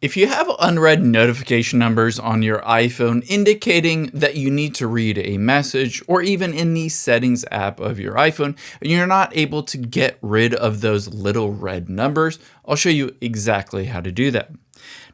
If you have unread notification numbers on your iPhone indicating that you need to read a message, or even in the settings app of your iPhone, and you're not able to get rid of those little red numbers, I'll show you exactly how to do that.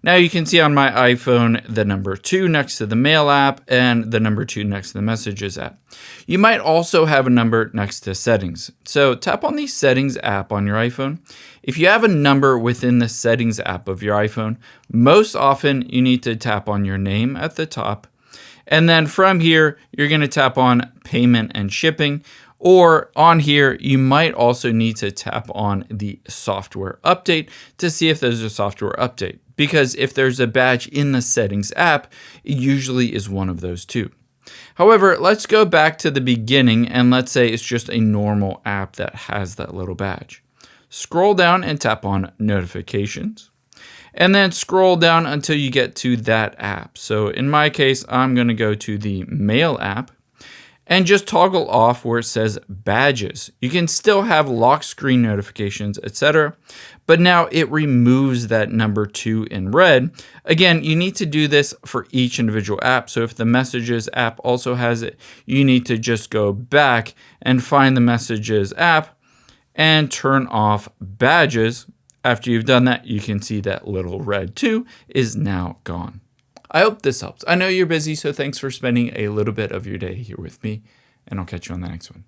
Now you can see on my iPhone the number 2 next to the Mail app and the number 2 next to the Messages app. You might also have a number next to Settings. So tap on the Settings app on your iPhone. If you have a number within the Settings app of your iPhone, most often you need to tap on your name at the top. And then from here, you're going to tap on Payment and Shipping. Or on here, you might also need to tap on the software update to see if there's a software update. Because if there's a badge in the settings app, it usually is one of those two. However, let's go back to the beginning and let's say it's just a normal app that has that little badge. Scroll down and tap on Notifications. And then scroll down until you get to that app. So in my case, I'm going to go to the Mail app. And just toggle off where it says badges. You can still have lock screen notifications, etc. But now it removes that number 2 in red. Again, you need to do this for each individual app. So if the Messages app also has it, you need to just go back and find the Messages app and turn off badges. After you've done that, you can see that little red 2 is now gone. I hope this helps. I know you're busy, so thanks for spending a little bit of your day here with me, and I'll catch you on the next one.